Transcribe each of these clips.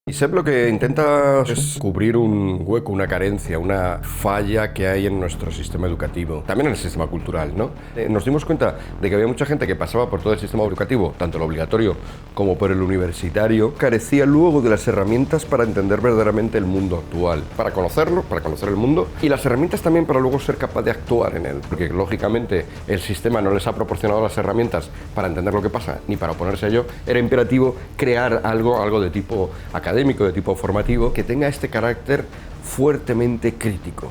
ISEP lo que intenta es cubrir un hueco, una carencia, una falla que hay en nuestro sistema educativo, también en el sistema cultural, ¿no? Nos dimos cuenta de que había mucha gente que pasaba por todo el sistema educativo, tanto el obligatorio como por el universitario, carecía luego de las herramientas para entender verdaderamente el mundo actual, para conocerlo, para conocer el mundo, y las herramientas también para luego ser capaz de actuar en él, porque lógicamente el sistema no les ha proporcionado las herramientas para entender lo que pasa, ni para oponerse a ello. Era imperativo crear algo de tipo académico, de tipo formativo, que tenga este carácter fuertemente crítico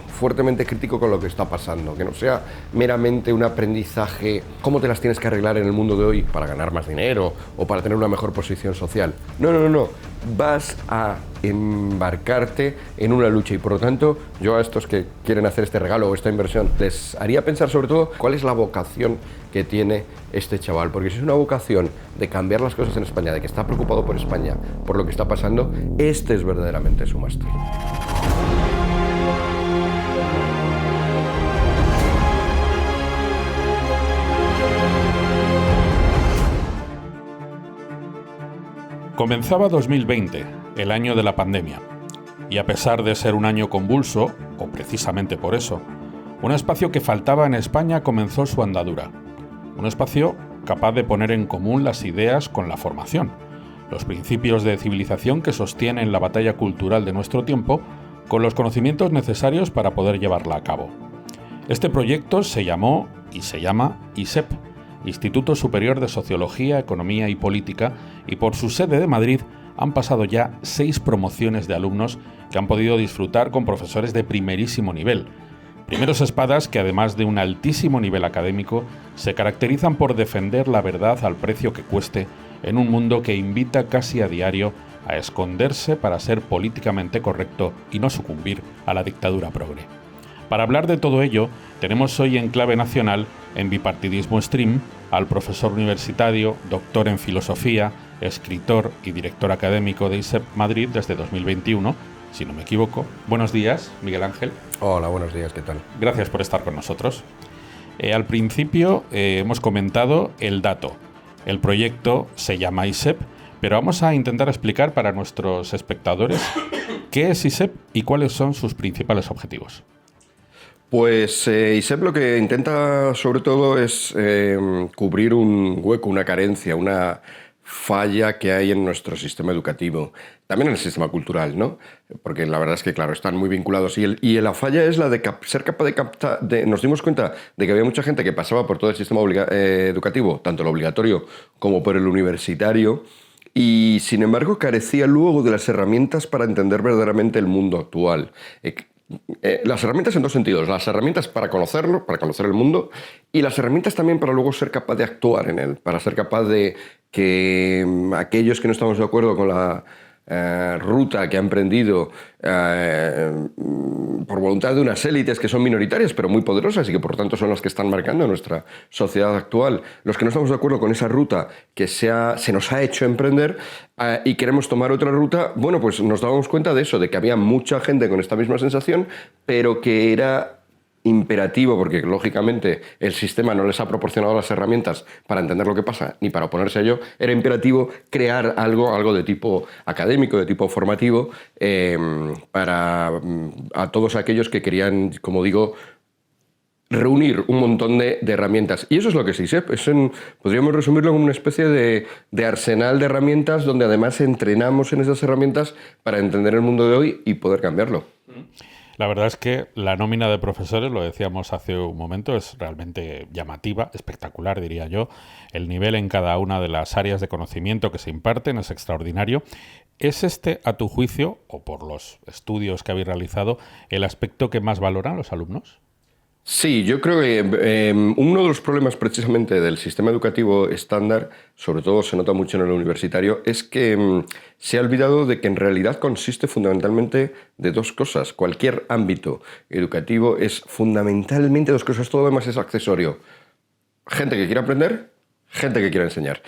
con lo que está pasando, que no sea meramente un aprendizaje, cómo te las tienes que arreglar en el mundo de hoy para ganar más dinero o para tener una mejor posición social. No. Vas a embarcarte en una lucha y por lo tanto yo a estos que quieren hacer este regalo o esta inversión les haría pensar sobre todo cuál es la vocación que tiene este chaval, porque si es una vocación de cambiar las cosas en España, de que está preocupado por España, por lo que está pasando, este es verdaderamente su máster. Comenzaba 2020, el año de la pandemia, y a pesar de ser un año convulso, o precisamente por eso, un espacio que faltaba en España comenzó su andadura. Un espacio capaz de poner en común las ideas con la formación, los principios de civilización que sostienen la batalla cultural de nuestro tiempo, con los conocimientos necesarios para poder llevarla a cabo. Este proyecto se llamó y se llama ISEP, Instituto Superior de Sociología, Economía y Política, y por su sede de Madrid han pasado ya 6 promociones de alumnos que han podido disfrutar con profesores de primerísimo nivel. Primeros espadas que, además de un altísimo nivel académico, se caracterizan por defender la verdad al precio que cueste en un mundo que invita casi a diario a esconderse para ser políticamente correcto y no sucumbir a la dictadura progre. Para hablar de todo ello, tenemos hoy en Clave Nacional, en Bipartidismo Stream, al profesor universitario, doctor en filosofía, escritor y director académico de ISEP Madrid desde 2021, si no me equivoco. Buenos días, Miguel Ángel. Hola, buenos días, ¿qué tal? Gracias por estar con nosotros. Al principio hemos comentado el dato. El proyecto se llama ISEP, pero vamos a intentar explicar para nuestros espectadores qué es ISEP y cuáles son sus principales objetivos. Pues ISEP lo que intenta sobre todo es cubrir un hueco, una carencia, una falla que hay en nuestro sistema educativo, también en el sistema cultural, ¿no? Porque la verdad es que, claro, están muy vinculados y la falla es la de ser capaz de captar. Nos dimos cuenta de que había mucha gente que pasaba por todo el sistema educativo, tanto el obligatorio como por el universitario, y sin embargo carecía luego de las herramientas para entender verdaderamente el mundo actual. Las herramientas en dos sentidos, las herramientas para conocerlo, para conocer el mundo, y las herramientas también para luego ser capaz de actuar en él, para ser capaz de que aquellos que no estamos de acuerdo con la ruta que ha emprendido por voluntad de unas élites que son minoritarias pero muy poderosas y que por tanto son las que están marcando nuestra sociedad actual, los que no estamos de acuerdo con esa ruta que se nos ha hecho emprender y queremos tomar otra ruta, bueno, pues nos dábamos cuenta de eso, de que había mucha gente con esta misma sensación, pero que era imperativo, porque lógicamente el sistema no les ha proporcionado las herramientas para entender lo que pasa ni para oponerse a ello, era imperativo crear algo de tipo académico, de tipo formativo, para a todos aquellos que querían, como digo, reunir un montón de herramientas. Y eso es lo que es ISEP. Podríamos resumirlo como una especie de arsenal de herramientas donde además entrenamos en esas herramientas para entender el mundo de hoy y poder cambiarlo. La verdad es que la nómina de profesores, lo decíamos hace un momento, es realmente llamativa, espectacular, diría yo. El nivel en cada una de las áreas de conocimiento que se imparten es extraordinario. ¿Es este, a tu juicio, o por los estudios que habéis realizado, el aspecto que más valoran los alumnos? Sí, yo creo que uno de los problemas precisamente del sistema educativo estándar, sobre todo se nota mucho en el universitario, es que se ha olvidado de que en realidad consiste fundamentalmente de dos cosas. Cualquier ámbito educativo es fundamentalmente dos cosas, todo lo demás es accesorio. Gente que quiere aprender gente que quiera enseñar.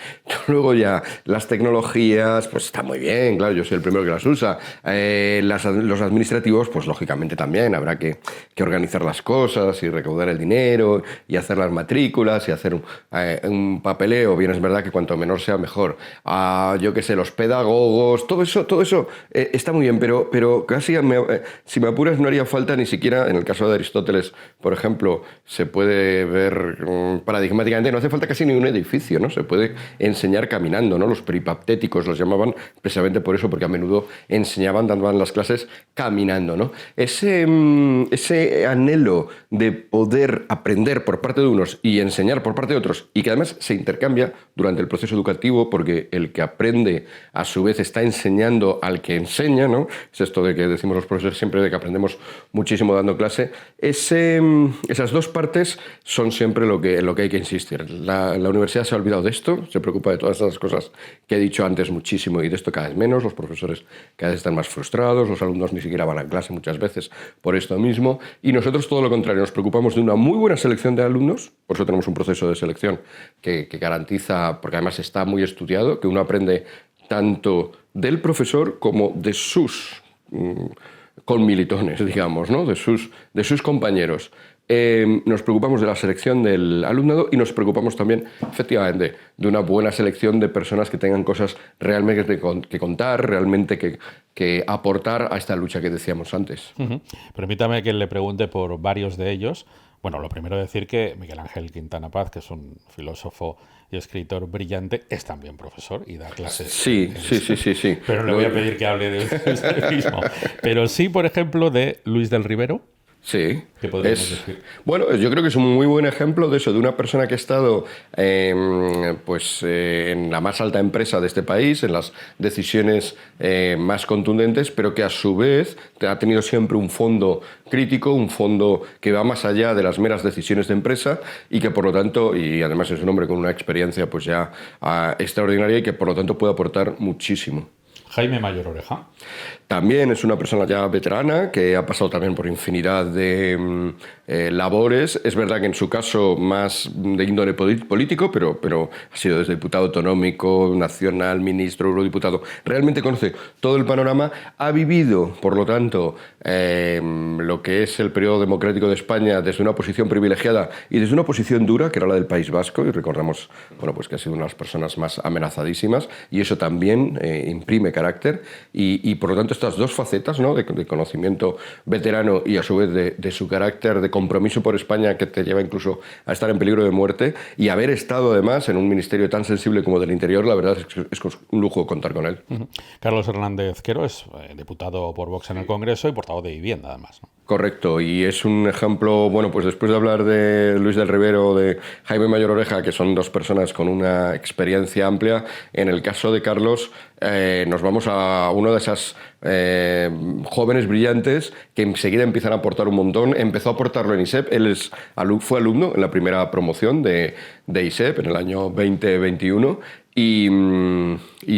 Luego ya las tecnologías, pues está muy bien, claro, yo soy el primero que las usa. Los administrativos, pues lógicamente también habrá que organizar las cosas y recaudar el dinero y hacer las matrículas y hacer un papeleo. Bien, es verdad que cuanto menor sea mejor. Yo qué sé, los pedagogos, todo eso está muy bien, pero casi si me apuras no haría falta ni siquiera, en el caso de Aristóteles, por ejemplo, se puede ver paradigmáticamente, no hace falta casi ni un edificio, ¿no? Se puede enseñar caminando, ¿no? Los peripaptéticos los llamaban precisamente por eso, porque a menudo daban las clases caminando, ¿no? Ese anhelo de poder aprender por parte de unos y enseñar por parte de otros, y que además se intercambia durante el proceso educativo, porque el que aprende a su vez está enseñando al que enseña, ¿no? Es esto de que decimos los profesores siempre, de que aprendemos muchísimo dando clase. Esas dos partes son siempre en lo que hay que insistir. La universidad se ha olvidado de esto, se preocupa de todas esas cosas que he dicho antes muchísimo, y de esto cada vez menos. Los profesores cada vez están más frustrados, los alumnos ni siquiera van a clase muchas veces por esto mismo, y nosotros todo lo contrario, nos preocupamos de una muy buena selección de alumnos. Por eso tenemos un proceso de selección que garantiza, porque además está muy estudiado, que uno aprende tanto del profesor como de sus conmilitones, digamos, ¿no? de sus compañeros. Nos preocupamos de la selección del alumnado y nos preocupamos también, efectivamente, de una buena selección de personas que tengan cosas realmente que contar, realmente que aportar a esta lucha que decíamos antes. Uh-huh. Permítame que le pregunte por varios de ellos. Bueno, lo primero decir que Miguel Ángel Quintana Paz, que es un filósofo y escritor brillante, es también profesor y da clases. Sí. Pero le voy a pedir que hable de usted mismo. Pero sí, por ejemplo, de Luis del Rivero. Sí, ¿qué podríamos decir? Bueno, yo creo que es un muy buen ejemplo de eso, de una persona que ha estado en la más alta empresa de este país, en las decisiones más contundentes, pero que a su vez ha tenido siempre un fondo crítico, un fondo que va más allá de las meras decisiones de empresa, y que por lo tanto, y además es un hombre con una experiencia pues ya extraordinaria, y que por lo tanto puede aportar muchísimo. Jaime Mayor Oreja. También es una persona ya veterana que ha pasado también por infinidad de labores. Es verdad que en su caso más de índole político, pero ha sido desde diputado autonómico, nacional, ministro, eurodiputado. Realmente conoce todo el panorama. Ha vivido, por lo tanto, lo que es el periodo democrático de España desde una posición privilegiada y desde una posición dura, que era la del País Vasco, y recordamos pues que ha sido una de las personas más amenazadísimas, y eso también imprime carácter, y por lo tanto estas dos facetas, ¿no? de conocimiento veterano y a su vez de su carácter de compromiso por España, que te lleva incluso a estar en peligro de muerte, y haber estado además en un ministerio tan sensible como del Interior, la verdad es un lujo contar con él. Uh-huh. Carlos Hernández Quero es diputado por Vox en el Congreso y portavoz de Vivienda, además, ¿no? Correcto, y es un ejemplo, bueno, pues después de hablar de Luis del Rivero, de Jaime Mayor Oreja, que son dos personas con una experiencia amplia, en el caso de Carlos nos vamos a uno de esas jóvenes brillantes que enseguida empiezan a aportar un montón. Empezó a aportarlo en ISEP, él fue alumno en la primera promoción de ISEP en el año 2021. Y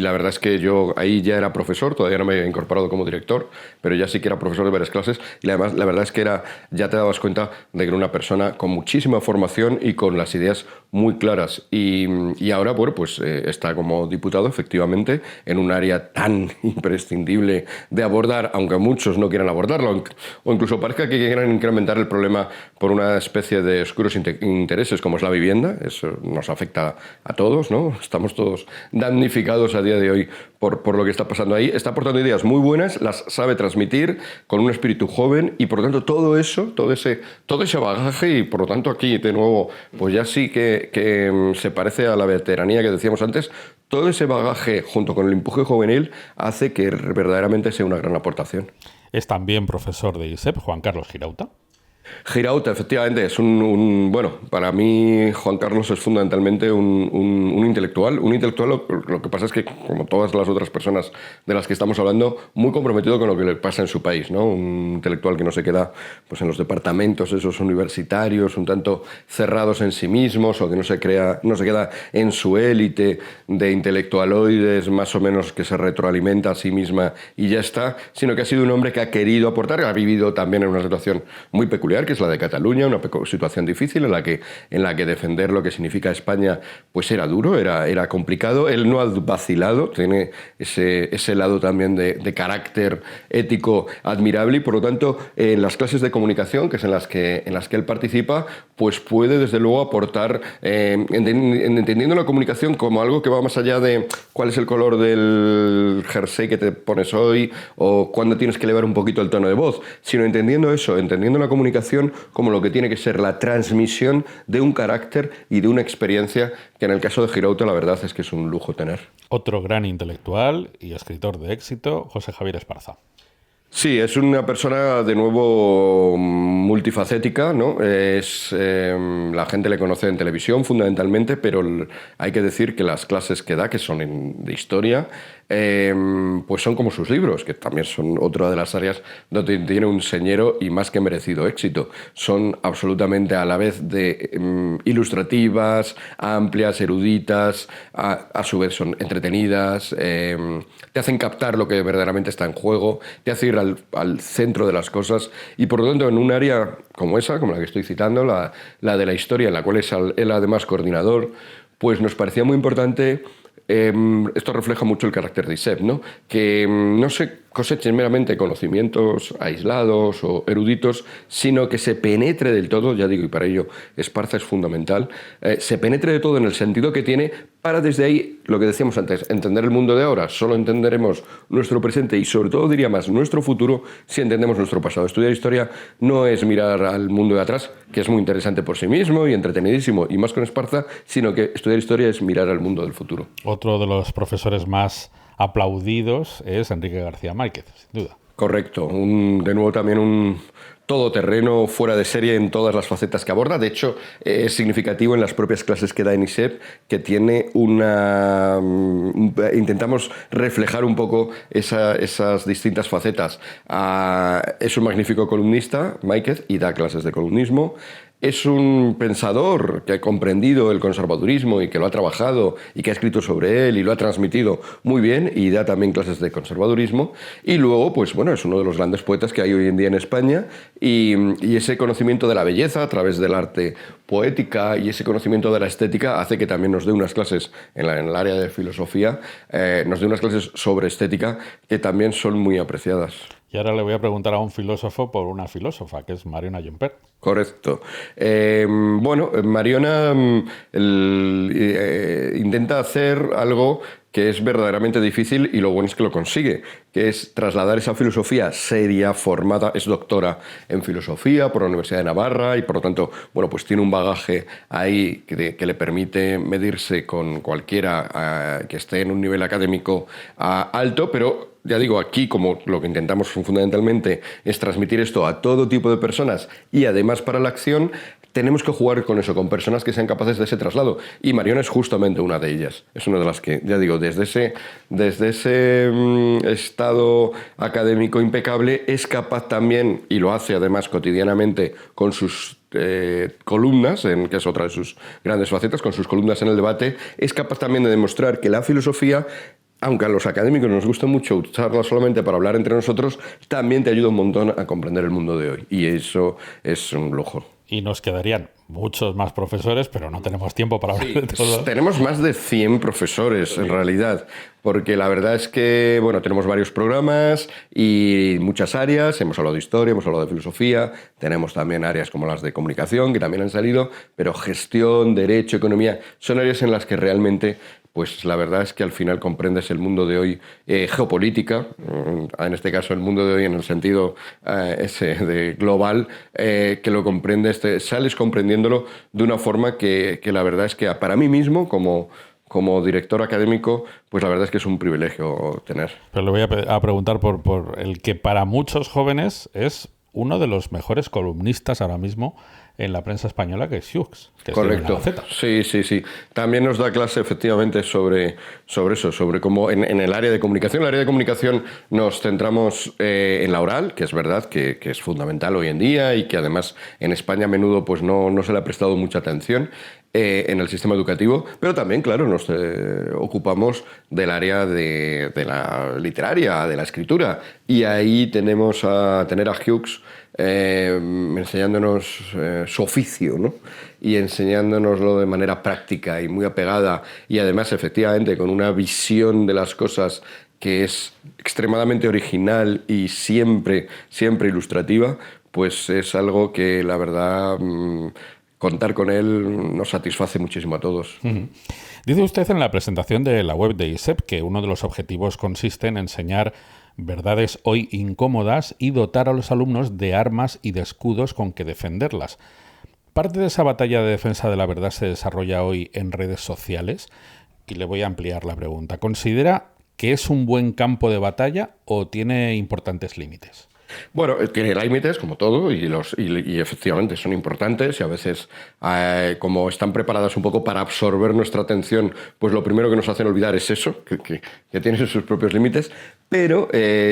la verdad es que yo ahí ya era profesor, todavía no me había incorporado como director, pero ya sí que era profesor de varias clases, y además la verdad es que ya te dabas cuenta de que era una persona con muchísima formación y con las ideas muy claras. Y ahora, bueno, pues está como diputado, efectivamente, en un área tan imprescindible de abordar, aunque muchos no quieran abordarlo, o incluso parezca que quieran incrementar el problema por una especie de oscuros intereses, como es la vivienda. Eso nos afecta a todos, ¿no? Estamos todos damnificados a día de hoy por lo que está pasando ahí. Está aportando ideas muy buenas, las sabe transmitir con un espíritu joven, y por lo tanto todo ese bagaje, y por lo tanto aquí de nuevo pues ya sí que se parece a la veteranía que decíamos antes. Todo ese bagaje junto con el empuje juvenil hace que verdaderamente sea una gran aportación. Es también profesor de ISEP, Juan Carlos Girauta. Girauta, efectivamente, es bueno, para mí Juan Carlos es fundamentalmente un intelectual. Un intelectual, lo que pasa es que, como todas las otras personas de las que estamos hablando, muy comprometido con lo que le pasa en su país, ¿no? Un intelectual que no se queda pues en los departamentos esos universitarios un tanto cerrados en sí mismos, o que no se queda en su élite de intelectualoides más o menos que se retroalimenta a sí misma y ya está, sino que ha sido un hombre que ha querido aportar, ha vivido también en una situación muy peculiar, peculiar, que es la de Cataluña, una situación difícil en la que defender lo que significa España pues era duro, era complicado. Él no ha vacilado, tiene ese lado también de carácter ético admirable y por lo tanto en las clases de comunicación, que es en las que él participa, pues puede desde luego aportar, entendiendo la comunicación como algo que va más allá de cuál es el color del jersey que te pones hoy o cuándo tienes que elevar un poquito el tono de voz, sino entendiendo eso, entendiendo la comunicación como lo que tiene que ser la transmisión de un carácter y de una experiencia que en el caso de Girauta la verdad es que es un lujo tener. Otro gran intelectual y escritor de éxito, José Javier Esparza. Sí, es una persona de nuevo multifacética, ¿no? La gente le conoce en televisión fundamentalmente, pero hay que decir que las clases que da, que son de historia, pues son como sus libros, que también son otra de las áreas donde tiene un señero y más que merecido éxito. Son absolutamente a la vez de ilustrativas, amplias, eruditas, a su vez son entretenidas, te hacen captar lo que verdaderamente está en juego, te hace ir al centro de las cosas y por lo tanto en un área como esa, como la que estoy citando, la de la historia, en la cual es él además coordinador, pues nos parecía muy importante. Esto refleja mucho el carácter de ISEP, ¿no? Que no se cosechen meramente conocimientos aislados o eruditos, sino que se penetre del todo, ya digo, y para ello Esparza es fundamental, se penetre de todo en el sentido que tiene para desde ahí, lo que decíamos antes, entender el mundo de ahora. Solo entenderemos nuestro presente y sobre todo diría más nuestro futuro si entendemos nuestro pasado. Estudiar historia no es mirar al mundo de atrás, que es muy interesante por sí mismo y entretenidísimo, y más con Esparza, sino que estudiar historia es mirar al mundo del futuro. Otro de los profesores más aplaudidos es Enrique García Márquez, sin duda. Correcto, de nuevo también un todoterreno fuera de serie en todas las facetas que aborda. De hecho, es significativo en las propias clases que da en ISEP, que tiene intentamos reflejar un poco esas distintas facetas. Es un magnífico columnista, Márquez, y da clases de columnismo. Es un pensador que ha comprendido el conservadurismo y que lo ha trabajado y que ha escrito sobre él y lo ha transmitido muy bien y da también clases de conservadurismo. Y luego, pues bueno, es uno de los grandes poetas que hay hoy en día en España y ese conocimiento de la belleza a través del arte poética y ese conocimiento de la estética hace que también nos dé unas clases en el área de filosofía, nos dé unas clases sobre estética que también son muy apreciadas. Y ahora le voy a preguntar a un filósofo por una filósofa, que es Mariona Llompart. Correcto. Mariona intenta hacer algo que es verdaderamente difícil y lo bueno es que lo consigue, que es trasladar esa filosofía seria, formada, es doctora en filosofía por la Universidad de Navarra y por lo tanto, bueno, pues tiene un bagaje ahí que le permite medirse con cualquiera que esté en un nivel académico alto, pero ya digo, aquí como lo que intentamos fundamentalmente es transmitir esto a todo tipo de personas y además para la acción, tenemos que jugar con eso, con personas que sean capaces de ese traslado. Y Mariona es justamente una de ellas. Es una de las que, ya digo, desde ese estado académico impecable, es capaz también, y lo hace además cotidianamente con sus columnas, que es otra de sus grandes facetas, con sus columnas en el debate, es capaz también de demostrar que la filosofía, aunque a los académicos nos gusta mucho usarla solamente para hablar entre nosotros, también te ayuda un montón a comprender el mundo de hoy. Y eso es un lujo. Y nos quedarían muchos más profesores, pero no tenemos tiempo para hablar de todo. Tenemos más de 100 profesores, en realidad, porque la verdad es que, bueno, tenemos varios programas y muchas áreas. Hemos hablado de historia, hemos hablado de filosofía, tenemos también áreas como las de comunicación, que también han salido, pero gestión, derecho, economía, son áreas en las que realmente, pues la verdad es que al final comprendes el mundo de hoy, geopolítica, en este caso el mundo de hoy en el sentido ese de global, que lo comprendes, sales comprendiéndolo de una forma que la verdad es que para mí mismo, como director académico, pues la verdad es que es un privilegio tener. Pero le voy a preguntar por el que para muchos jóvenes es uno de los mejores columnistas ahora mismo en la prensa española, que es Xiux. Correcto. Sí. También nos da clase efectivamente sobre eso, sobre cómo en el área de comunicación. En el área de comunicación nos centramos en la oral, que es verdad que es fundamental hoy en día y que además en España a menudo pues no se le ha prestado mucha atención. en el sistema educativo, pero también, claro, nos ocupamos del área de la literaria, de la escritura, y ahí tenemos a Hughes enseñándonos su oficio, ¿no? Y enseñándonoslo de manera práctica y muy apegada, y además, efectivamente, con una visión de las cosas que es extremadamente original y siempre ilustrativa, pues es algo que, la verdad, contar con él nos satisface muchísimo a todos. Dice usted en la presentación de la web de ISEP que uno de los objetivos consiste en enseñar verdades hoy incómodas y dotar a los alumnos de armas y de escudos con que defenderlas. Parte de esa batalla de defensa de la verdad se desarrolla hoy en redes sociales, y le voy a ampliar la pregunta. ¿Considera que es un buen campo de batalla o tiene importantes límites? Bueno, tiene límites, como todo, y efectivamente son importantes, y a veces, como están preparadas un poco para absorber nuestra atención, pues lo primero que nos hacen olvidar es eso, que tiene sus propios límites, pero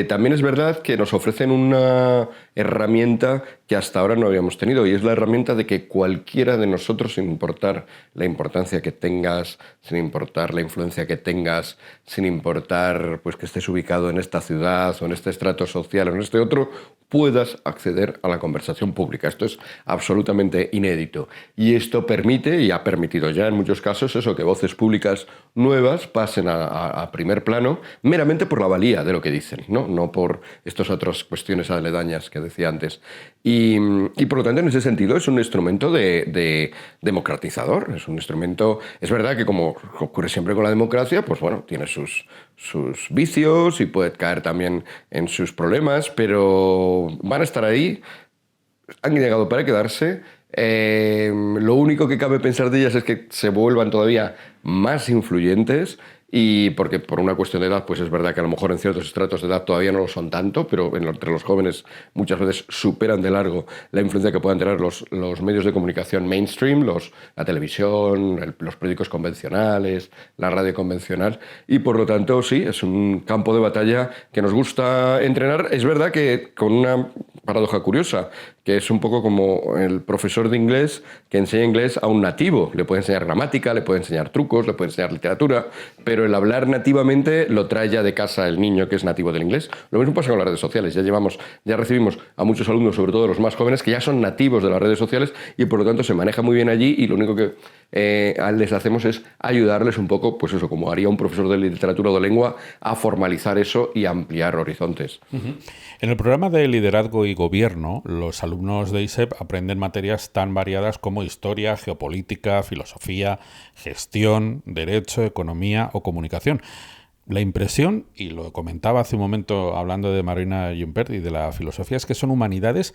también es verdad que nos ofrecen una herramienta que hasta ahora no habíamos tenido, y es la herramienta de que cualquiera de nosotros, sin importar la importancia que tengas, sin importar la influencia que tengas, sin importar pues que estés ubicado en esta ciudad o en este estrato social o en este otro, puedas acceder a la conversación pública. Esto es absolutamente inédito. Y esto permite, y ha permitido ya en muchos casos, eso, que voces públicas nuevas pasen a primer plano meramente por la valía de lo que dicen, no por estas otras cuestiones aledañas que decía antes. Y por lo tanto, en ese sentido, es un instrumento de democratizador. Es un instrumento... Es verdad que, como ocurre siempre con la democracia, pues bueno, tiene sus vicios y puede caer también en sus problemas, pero van a estar ahí, han llegado para quedarse. Lo único que cabe pensar de ellas es que se vuelvan todavía más influyentes, y porque por una cuestión de edad, pues es verdad que a lo mejor en ciertos estratos de edad todavía no lo son tanto, pero entre los jóvenes muchas veces superan de largo la influencia que puedan tener los medios de comunicación mainstream, la televisión, los periódicos convencionales, la radio convencional, y por lo tanto sí, es un campo de batalla que nos gusta entrenar. Es verdad que con una paradoja curiosa, que es un poco como el profesor de inglés que enseña inglés a un nativo. Le puede enseñar gramática, le puede enseñar trucos, le puede enseñar literatura, pero el hablar nativamente lo trae ya de casa el niño que es nativo del inglés. Lo mismo pasa con las redes sociales. Ya recibimos a muchos alumnos, sobre todo los más jóvenes, que ya son nativos de las redes sociales y por lo tanto se maneja muy bien allí, y lo único que les hacemos es ayudarles un poco, pues eso, como haría un profesor de literatura o de lengua, a formalizar eso y ampliar horizontes. En el programa de liderazgo y gobierno, los alumnos de ISEP aprenden materias tan variadas como historia, geopolítica, filosofía, gestión, derecho, economía o comunicación. La impresión, y lo comentaba hace un momento hablando de Marina Jumpert y de la filosofía, es que son humanidades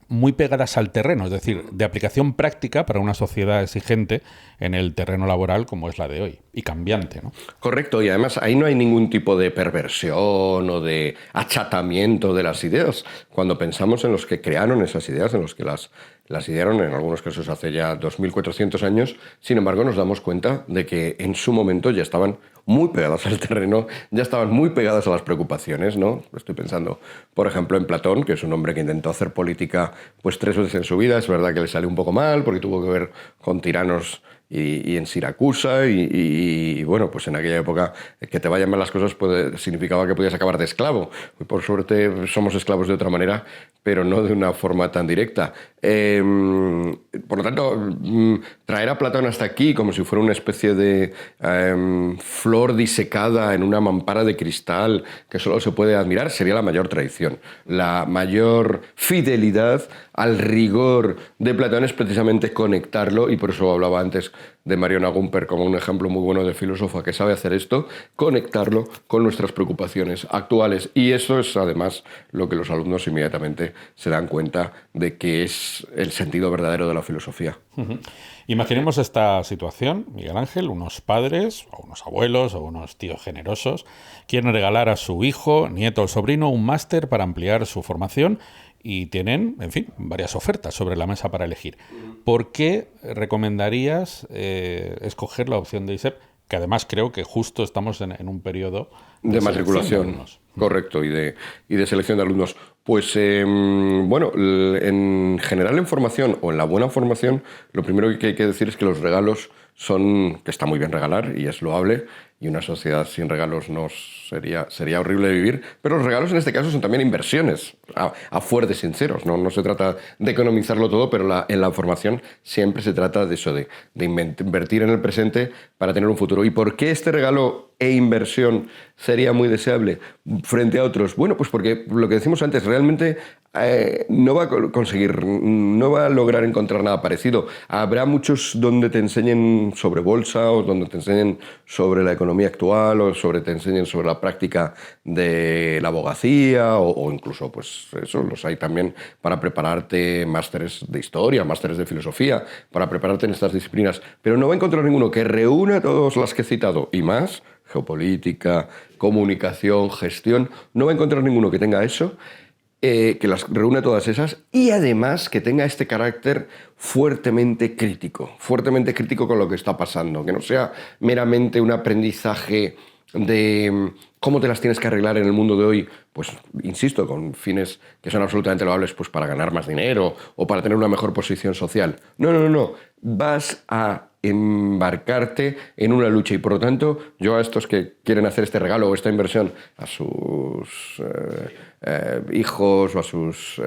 muy pegadas al terreno, es decir, de aplicación práctica para una sociedad exigente en el terreno laboral como es la de hoy, y cambiante, ¿no? Correcto, y además ahí no hay ningún tipo de perversión o de achatamiento de las ideas. Cuando pensamos en los que crearon esas ideas, en los que las idearon, en algunos casos hace ya 2.400 años, sin embargo nos damos cuenta de que en su momento ya estaban muy pegadas al terreno, ya estaban muy pegadas a las preocupaciones, ¿no? Estoy pensando, por ejemplo, en Platón, que es un hombre que intentó hacer política pues 3 veces en su vida. Es verdad que le salió un poco mal porque tuvo que ver con tiranos y en Siracusa, y bueno, pues en aquella época que te vayan mal las cosas significaba que podías acabar de esclavo. Por suerte somos esclavos de otra manera, pero no de una forma tan directa. Por lo tanto, traer a Platón hasta aquí como si fuera una especie de flor disecada en una mampara de cristal que solo se puede admirar sería la mayor traición. La mayor fidelidad al rigor de Platón es precisamente conectarlo, y por eso hablaba antes de Mariona Gumper como un ejemplo muy bueno de filósofa que sabe hacer esto, conectarlo con nuestras preocupaciones actuales. Y eso es además lo que los alumnos inmediatamente se dan cuenta de que es el sentido verdadero de la filosofía. Imaginemos esta situación, Miguel Ángel: unos padres, o unos abuelos, o unos tíos generosos quieren regalar a su hijo, nieto o sobrino un máster para ampliar su formación, y tienen, en fin, varias ofertas sobre la mesa para elegir. ¿Por qué recomendarías escoger la opción de ISEP? Que además creo que justo estamos en un periodo de matriculación. Correcto, y de selección de alumnos. Pues bueno, en general en formación o en la buena formación, lo primero que hay que decir es que los regalos que está muy bien regalar y es loable, y una sociedad sin regalos no sería horrible vivir, pero los regalos en este caso son también inversiones, a fuer de sinceros, no se trata de economizarlo todo, pero en la formación siempre se trata de eso, de invertir en el presente para tener un futuro. ¿Y por qué este regalo e inversión sería muy deseable frente a otros? Bueno, pues porque lo que decimos antes, realmente no va a conseguir, no va a lograr encontrar nada parecido. Habrá muchos donde te enseñen sobre bolsa o donde te enseñen sobre la economía actual o te enseñen sobre la práctica de la abogacía o incluso, pues eso, los hay también para prepararte másteres de historia, másteres de filosofía, para prepararte en estas disciplinas. Pero no va a encontrar ninguno que reúna todas las que he citado y más, geopolítica, comunicación, gestión, no va a encontrar ninguno que tenga eso, que las reúne todas esas y además que tenga este carácter fuertemente crítico con lo que está pasando, que no sea meramente un aprendizaje de cómo te las tienes que arreglar en el mundo de hoy, pues insisto, con fines que son absolutamente loables, pues para ganar más dinero o para tener una mejor posición social. No. Vas a embarcarte en una lucha y por lo tanto yo a estos que quieren hacer este regalo o esta inversión a sus hijos o a sus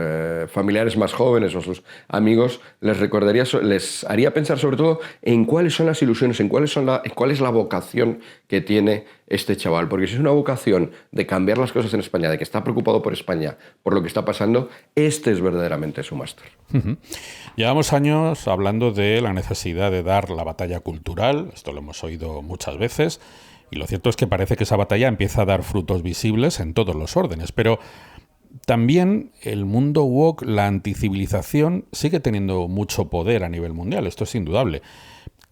familiares más jóvenes o a sus amigos les haría pensar sobre todo en cuáles son las ilusiones, en cuál es la vocación que tiene este chaval, porque si es una vocación de cambiar las cosas en España, de que está preocupado por España, por lo que está pasando, este es verdaderamente su máster. Llevamos años hablando de la necesidad de dar la batalla cultural, esto lo hemos oído muchas veces, y lo cierto es que parece que esa batalla empieza a dar frutos visibles en todos los órdenes, pero también el mundo woke, la anticivilización, sigue teniendo mucho poder a nivel mundial, esto es indudable.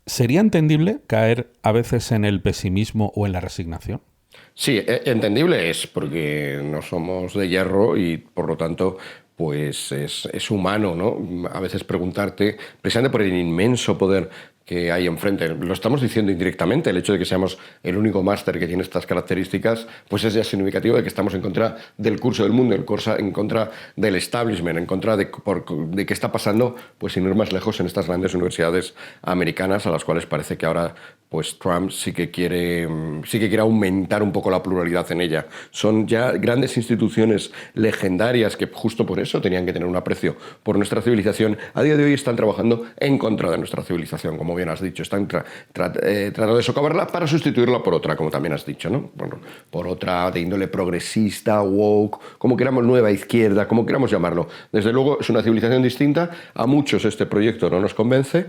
¿Sería entendible caer a veces en el pesimismo o en la resignación? Sí, entendible es, porque no somos de hierro y por lo tanto pues es humano, ¿no? A veces preguntarte, precisamente por el inmenso poder que hay enfrente. Lo estamos diciendo indirectamente, el hecho de que seamos el único máster que tiene estas características, pues es ya significativo de que estamos en contra del curso del mundo, en contra del establishment, en contra de qué está pasando, pues sin ir más lejos, en estas grandes universidades americanas, a las cuales parece que ahora pues Trump sí que quiere aumentar un poco la pluralidad en ella. Son ya grandes instituciones legendarias que justo por eso tenían que tener un aprecio por nuestra civilización. A día de hoy están trabajando en contra de nuestra civilización, como bien has dicho. Están tratando de socavarla para sustituirla por otra, como también has dicho, ¿no? Bueno, por otra de índole progresista, woke, como queramos, nueva izquierda, como queramos llamarlo. Desde luego es una civilización distinta. A muchos este proyecto no nos convence,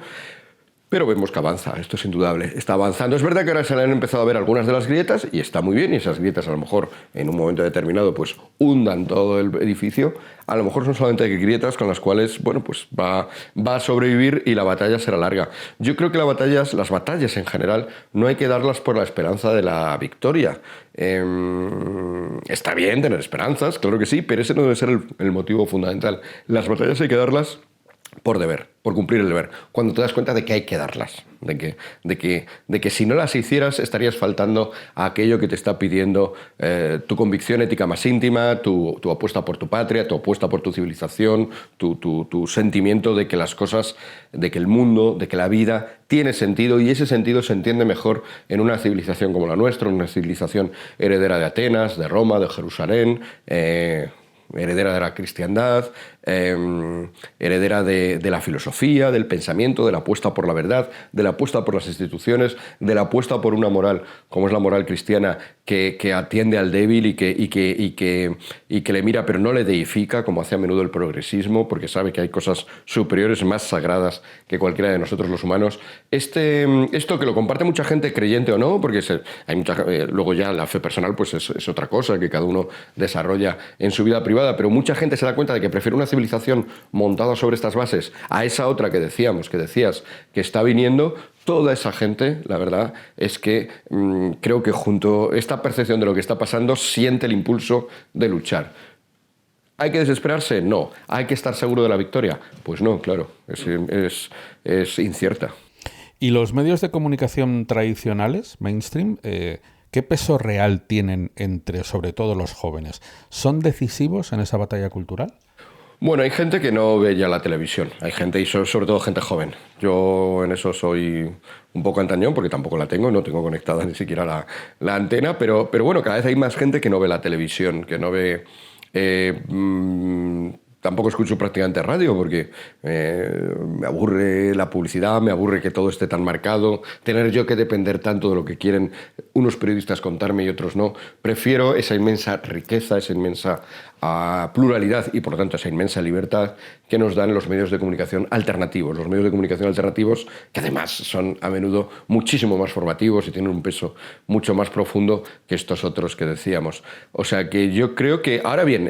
pero vemos que avanza, esto es indudable, está avanzando. Es verdad que ahora se le han empezado a ver algunas de las grietas y está muy bien, y esas grietas a lo mejor en un momento determinado pues hundan todo el edificio. A lo mejor son solamente grietas con las cuales, bueno, pues va a sobrevivir y la batalla será larga. Yo creo que las batallas en general, no hay que darlas por la esperanza de la victoria. Está bien tener esperanzas, claro que sí, pero ese no debe ser el motivo fundamental. Las batallas hay que darlas por deber, por cumplir el deber, cuando te das cuenta de que hay que darlas, de que si no las hicieras estarías faltando a aquello que te está pidiendo tu convicción ética más íntima, tu apuesta por tu patria, tu apuesta por tu civilización, tu sentimiento de que las cosas, de que el mundo, de que la vida tiene sentido, y ese sentido se entiende mejor en una civilización como la nuestra, una civilización heredera de Atenas, de Roma, de Jerusalén, heredera de la cristiandad, heredera de la filosofía, del pensamiento, de la apuesta por la verdad, de la apuesta por las instituciones, de la apuesta por una moral como es la moral cristiana, que atiende al débil y que le mira pero no le deifica, como hace a menudo el progresismo, porque sabe que hay cosas superiores, más sagradas que cualquiera de nosotros los humanos. Esto que lo comparte mucha gente, creyente o no, porque hay luego ya la fe personal pues es otra cosa que cada uno desarrolla en su vida privada, pero mucha gente se da cuenta de que prefiere una civilización montada sobre estas bases a esa otra que decías, que está viniendo. Toda esa gente, la verdad, es que creo que junto a esta percepción de lo que está pasando, siente el impulso de luchar. ¿Hay que desesperarse? No. ¿Hay que estar seguro de la victoria? Pues no, claro, es incierta. ¿Y los medios de comunicación tradicionales, mainstream, ¿Qué peso real tienen entre, sobre todo, los jóvenes? ¿Son decisivos en esa batalla cultural? Bueno, hay gente que no ve ya la televisión, hay gente, y sobre todo gente joven. Yo en eso soy un poco antañón, porque tampoco la tengo, no tengo conectada ni siquiera la antena, pero bueno, cada vez hay más gente que no ve la televisión, que no ve... Tampoco escucho prácticamente radio porque me aburre la publicidad, me aburre que todo esté tan marcado, tener yo que depender tanto de lo que quieren unos periodistas contarme y otros no. Prefiero esa inmensa riqueza, esa inmensa pluralidad y por lo tanto esa inmensa libertad que nos dan los medios de comunicación alternativos. Los medios de comunicación alternativos que además son a menudo muchísimo más formativos y tienen un peso mucho más profundo que estos otros que decíamos. O sea que yo creo que, ahora bien,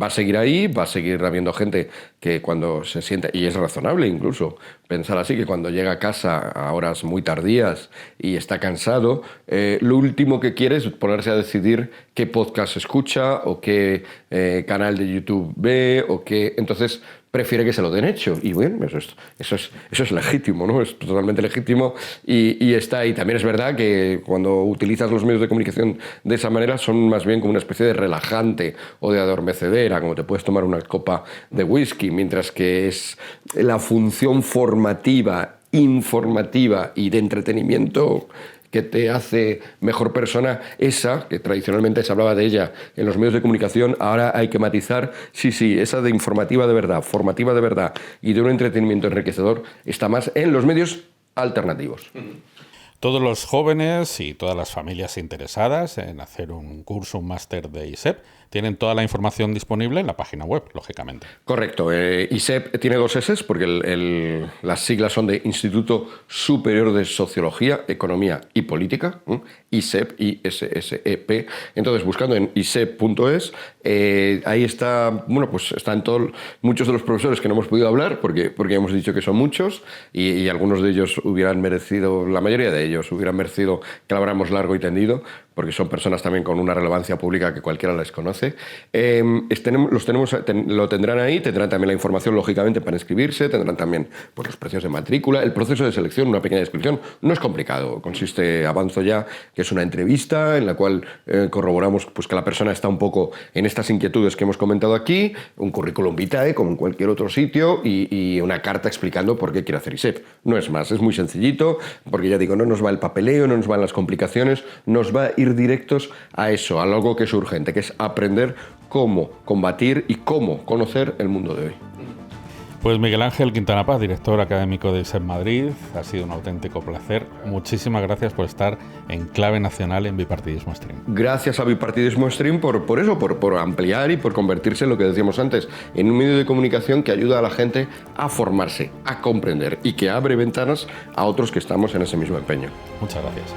va a seguir ahí, va a seguir habiendo gente que cuando se siente, y es razonable incluso pensar así, que cuando llega a casa a horas muy tardías y está cansado, lo último que quiere es ponerse a decidir qué podcast escucha o qué canal de YouTube ve o qué... Entonces prefiere que se lo den hecho. Y bueno, eso es legítimo, ¿no? Es totalmente legítimo y está ahí. También es verdad que cuando utilizas los medios de comunicación de esa manera son más bien como una especie de relajante o de adormecedera, como te puedes tomar una copa de whisky, mientras que es la función formativa, informativa y de entretenimiento que te hace mejor persona, esa, que tradicionalmente se hablaba de ella en los medios de comunicación, ahora hay que matizar, sí, esa de informativa de verdad, formativa de verdad y de un entretenimiento enriquecedor, está más en los medios alternativos. Todos los jóvenes y todas las familias interesadas en hacer un curso, un máster de ISEP, tienen toda la información disponible en la página web, lógicamente. Correcto. ISEP tiene 2 S porque las siglas son de Instituto Superior de Sociología, Economía y Política, ISEP, ISSEP. Entonces, buscando en isep.es, ahí está, bueno, pues están muchos de los profesores que no hemos podido hablar porque hemos dicho que son muchos y algunos de ellos hubieran merecido, la mayoría de ellos hubieran merecido que lo habláramos largo y tendido, porque son personas también con una relevancia pública que cualquiera les conoce. Lo tendrán ahí, tendrán también la información, lógicamente, para inscribirse, tendrán también pues, los precios de matrícula, el proceso de selección, una pequeña descripción. No es complicado, consiste, avanzo ya, que es una entrevista en la cual corroboramos pues, que la persona está un poco en estas inquietudes que hemos comentado aquí, un currículum vitae, como en cualquier otro sitio, y una carta explicando por qué quiere hacer ISEP. No es más, es muy sencillito, porque ya digo, no nos va el papeleo, no nos van las complicaciones, nos va a ir directos a eso, a algo que es urgente, que es aprender cómo combatir y cómo conocer el mundo de hoy. Pues Miguel Ángel Quintana Paz, director académico de ISEP Madrid, ha sido un auténtico placer. Muchísimas gracias por estar en Clave Nacional en Bipartidismo Stream. Gracias a Bipartidismo Stream por ampliar y por convertirse en lo que decíamos antes, en un medio de comunicación que ayuda a la gente a formarse, a comprender y que abre ventanas a otros que estamos en ese mismo empeño. Muchas gracias.